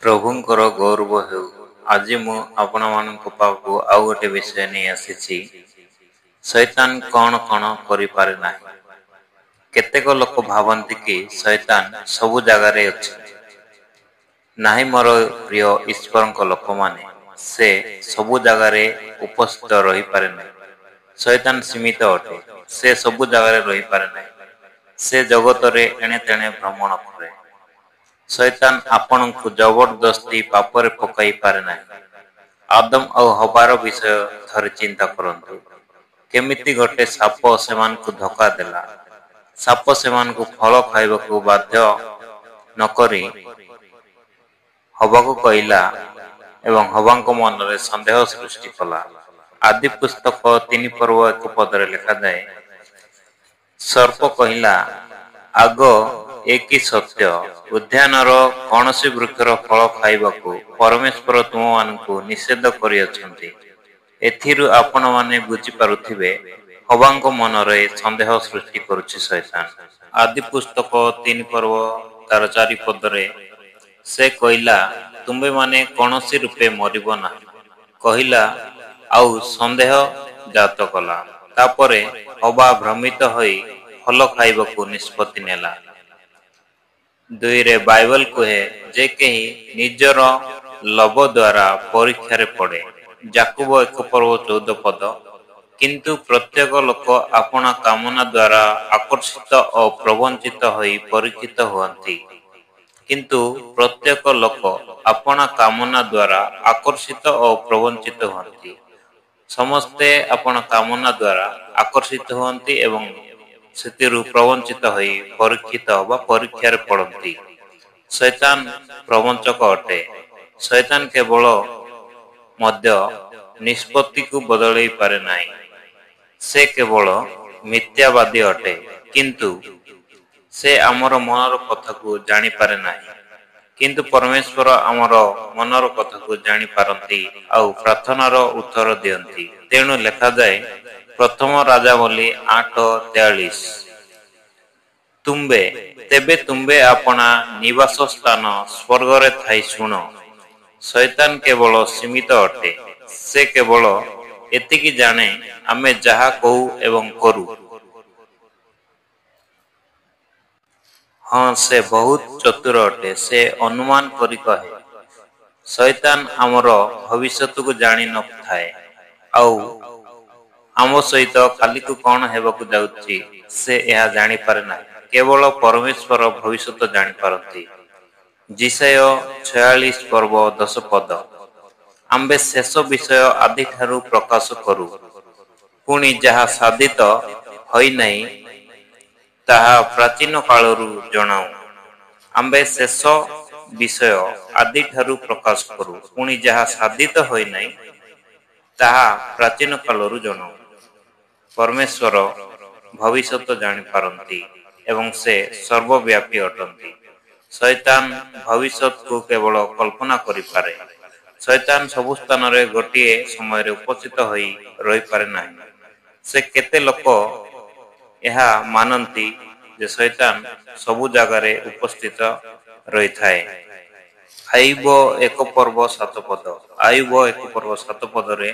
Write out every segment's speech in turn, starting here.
ପ୍ରଭୁଙ୍କର ଗୌରବ ହେଉ। ଆଜି ମୁଁ ଆପଣମାନଙ୍କ ପାଖକୁ ଆଉ ଗୋଟେ ବିଷୟ ନେଇ ଆସିଛି। ଶୈତାନ କ'ଣ କ'ଣ କରିପାରେ ନାହିଁ। କେତେକ ଲୋକ ଭାବନ୍ତି କି ଶୈତାନ ସବୁ ଜାଗାରେ ଅଛି। ନାହିଁ ମୋର ପ୍ରିୟ ଈଶ୍ୱରଙ୍କ ଲୋକମାନେ, ସେ ସବୁ ଜାଗାରେ ଉପସ୍ଥିତ ରହିପାରେ ନାହିଁ। ଶୈତାନ ସୀମିତ ଅଟେ, ସେ ସବୁ ଜାଗାରେ ରହିପାରେ ନାହିଁ। ସେ ଜଗତରେ ଏଣେ ତେଣେ ଭ୍ରମଣ କରେ। ଶୈତାନ ଆପଣଙ୍କୁ ଜବରଦସ୍ତି ପାପରେ ପକାଇ ପାରେ ନାହିଁ। ଆଦମ ଆଉ ହବାର ବିଷୟ ଥରେ ଚିନ୍ତା କରନ୍ତୁ। କେମିତି ଗୋଟେ ସାପ ସେମାନଙ୍କୁ ଧୋକା ଦେଲା। ସାପ ସେମାନଙ୍କୁ ଫଳ ଖାଇବାକୁ ବାଧ୍ୟ ନକରି ହବାକୁ କହିଲା ଏବଂ ହବାଙ୍କ ମନରେ ସନ୍ଦେହ ସୃଷ୍ଟି କଲା। ଆଦି ପୁସ୍ତକ 3 ପର୍ବ 1 ପଦରେ ଲେଖାଯାଏ, ସର୍ପ କହିଲା, ଆଗ ଏ କି ସତ୍ୟ, ଉଦ୍ୟାନର କୌଣସି ବୃକ୍ଷର ଫଳ ଖାଇବାକୁ ପରମେଶ୍ୱର ତୁମମାନଙ୍କୁ ନିଷେଧ କରିଅଛନ୍ତି। ଏଥିରୁ ଆପଣମାନେ ବୁଝିପାରୁଥିବେ, ହବାଙ୍କ ମନରେ ସନ୍ଦେହ ସୃଷ୍ଟି କରୁଛି ଶୈତାନ। ଆଦି ପୁସ୍ତକ 3 ପର୍ବ ତାର 4 ପଦରେ ସେ କହିଲା, ତୁମ୍ଭେମାନେ କୌଣସି ରୂପେ ମରିବ ନାହିଁ କହିଲା ଆଉ ସନ୍ଦେହ ଜାତ କଲା। ତାପରେ ହବା ଭ୍ରମିତ ହୋଇ ଫଳ ଖାଇବାକୁ ନିଷ୍ପତ୍ତି ନେଲା। 2ରେ ବାଇବଲ କୁହେ ଯେ କେହି ନିଜର ଲୋଭ ଦ୍ୱାରା ପରୀକ୍ଷାରେ ପଡ଼େ। ଯାକୋବ 1 ପର୍ବ 14 ପଦ, କିନ୍ତୁ ପ୍ରତ୍ୟେକ ଲୋକ ଆପଣା କାମନା ଦ୍ୱାରା ଆକର୍ଷିତ ଓ ପ୍ରବଞ୍ଚିତ ହୋଇ ପରୀକ୍ଷିତ ହୁଅନ୍ତି। କିନ୍ତୁ ପ୍ରତ୍ୟେକ ଲୋକ ଆପଣା କାମନା ଦ୍ୱାରା ଆକର୍ଷିତ ଓ ପ୍ରବଞ୍ଚିତ ହୁଅନ୍ତି। ସମସ୍ତେ ଆପଣା କାମନା ଦ୍ୱାରା ଆକର୍ଷିତ ହୁଅନ୍ତି ଏବଂ ସେଥିରୁ ପ୍ରବଞ୍ଚିତ ହୋଇ ପରୀକ୍ଷିତ ବା ପରୀକ୍ଷାରେ ପଡ଼ନ୍ତି। ଶୈତାନ ପ୍ରବଞ୍ଚକ ଅଟେ। ଶୈତାନ କେବଳ ମଧ୍ୟ ନିଷ୍ପତ୍ତିକୁ ବଦଳାଇ ପାରେ ନାହିଁ। ସେ କେବଳ ମିଥ୍ୟାବାଦୀ ଅଟେ, କିନ୍ତୁ ସେ ଆମର ମନର କଥାକୁ ଜାଣିପାରେ ନାହିଁ। କିନ୍ତୁ ପରମେଶ୍ୱର ଆମର ମନର କଥାକୁ ଜାଣିପାରନ୍ତି ଆଉ ପ୍ରାର୍ଥନାର ଉତ୍ତର ଦିଅନ୍ତି। ତେଣୁ ଲେଖାଯାଏ, ପ୍ରଥମ ରାଜାବଲୀ 8:43, ତେବେ ତୁମ୍ଭେ ଆପଣା ନିବାସ ସ୍ଥାନ ସ୍ୱର୍ଗରେ ଥାଇ ଶୁଣ। ଶୈତାନ କେବଳ ସୀମିତ ଅଟେ। ସେ କେବଳ ଏତିକି ଜାଣେ, ଆମେ ଯାହା କହୁ ଏବଂ କରୁ। ହଁ, ସେ ବହୁତ ଚତୁର ଅଟେ। ସେ ଅନୁମାନ କରି କହେ। ଶୈତାନ ଆମର ଭବିଷ୍ୟତକୁ ଜାଣି ନଥାଏ ଆଉ ଆମ ସହିତ କାଲିକୁ କ'ଣ ହେବାକୁ ଯାଉଛି ସେ ଏହା ଜାଣିପାରେ ନାହିଁ। କେବଳ ପରମେଶ୍ୱର ଭବିଷ୍ୟତ ଜାଣିପାରନ୍ତି। ଯିଶାୟ 46 ପର୍ବ 10 ପଦ, ଆମ୍ଭେ ଶେଷ ବିଷୟ ଆଦିଠାରୁ ପ୍ରକାଶ କରୁ, ପୁଣି ଯାହା ସାଧିତ ହୋଇନାହିଁ ତାହା ପ୍ରାଚୀନ କାଳରୁ ଜଣାଉ। ଆମ୍ଭେ ଶେଷ ବିଷୟ ଆଦିଠାରୁ ପ୍ରକାଶ କରୁ, ପୁଣି ଯାହା ସାଧିତ ହୋଇନାହିଁ ତାହା ପ୍ରାଚୀନ କାଳରୁ ଜଣାଉ। ପରମେଶ୍ୱର ଭବିଷ୍ୟତ ଜାଣିପାରନ୍ତି ଏବଂ ସେ ସର୍ବବ୍ୟାପୀ ଅଟନ୍ତି। ଶୈତାନ ଭବିଷ୍ୟତକୁ କେବଳ କଳ୍ପନା କରିପାରେ। ଶୈତାନ ସବୁ ସ୍ଥାନରେ ଗୋଟିଏ ସମୟରେ ଉପସ୍ଥିତ ହୋଇ ରହିପାରେ ନାହିଁ। ସେ କେତେ ଲୋକ ଏହା ମାନନ୍ତି ଯେ ଶୈତାନ ସବୁ ଜାଗାରେ ଉପସ୍ଥିତ ରହିଥାଏ। ଆୟୁବ 1 ପର୍ବ 7 ପଦ, ଆୟୁବ 1 ପର୍ବ 7 ପଦରେ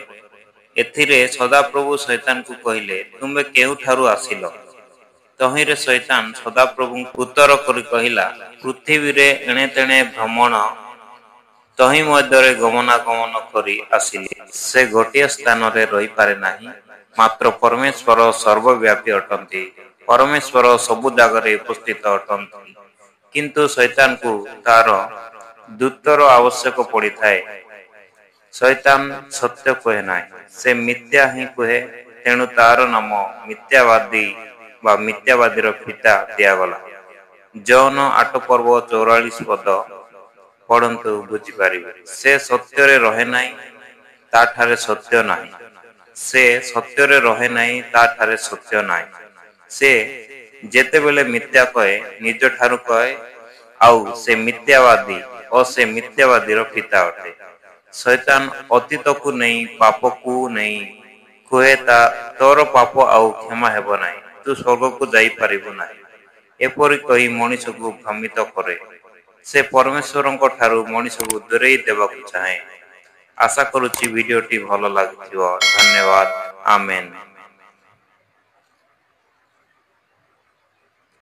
ଏଥିରେ ସଦାପ୍ରଭୁ ଶୈତାନକୁ କହିଲେ, ତୁମେ କେଉଁଠାରୁ ଆସିଲ? ତହିଁରେ ଶୈତାନ ସଦାପ୍ରଭୁଙ୍କୁ ଉତ୍ତର କରି କହିଲା, ପୃଥିବୀରେ ଏଣେ ତେଣେ ଭ୍ରମଣ ତହିଁ ମଧ୍ୟରେ ଗମନାଗମନ କରି ଆସିଲି। ସେ ଗୋଟିଏ ସ୍ଥାନରେ ରହିପାରେ ନାହିଁ। ମାତ୍ର ପରମେଶ୍ୱର ସର୍ବବ୍ୟାପୀ ଅଟନ୍ତି। ପରମେଶ୍ୱର ସବୁ ଜାଗାରେ ଉପସ୍ଥିତ ଅଟନ୍ତି। କିନ୍ତୁ ଶୈତାନକୁ ତାର ଦୂତର ଆବଶ୍ୟକ ପଡ଼ିଥାଏ। ଶୈତାନ ସତ୍ୟ କୁହେ ନାହିଁ, ସେ ମିଥ୍ୟା ହିଁ କୁହେ। ତେଣୁ ତାର ନାମ ମିଥ୍ୟାବାଦୀ ବା ମିଥ୍ୟାବାଦୀର ପିତା ଦିଆଗଲା। ଜୋହନ 8 ପର୍ବ 44 ପଦ ପଢ଼ନ୍ତୁ, ବୁଝିପାରିବେ। ସେ ସତ୍ୟରେ ରହେ ନାହିଁ, ତାଠାରେ ସତ୍ୟ ନାହିଁ। ସେ ସତ୍ୟରେ ରହେ ନାହିଁ, ତାଠାରେ ସତ୍ୟ ନାହିଁ। ସେ ଯେତେବେଳେ ମିଥ୍ୟା କହେ, ନିଜଠାରୁ କହେ, ଆଉ ସେ ମିଥ୍ୟାବାଦୀ ଓ ସେ ମିଥ୍ୟାବାଦୀର ପିତା ଅଟେ। ଶୈତାନ ଅତୀତକୁ ନେଇ ପାପକୁ ନେଇ କୁହେ, ତୋର ପାପ ଆଉ କ୍ଷମା ହେବ ନାହିଁ, ତୁ ସ୍ୱର୍ଗକୁ ଯାଇପାରିବୁ ନାହିଁ। ଏପରି କହି ମଣିଷକୁ ଭ୍ରମିତ କରେ। से परमेश्वरଙ୍କ ଠାରୁ मनुष्य दूरेई देବାକୁ चाहे। आशा करुच्ची वीडियोटी भल लगी। धन्यवाद। आमेन।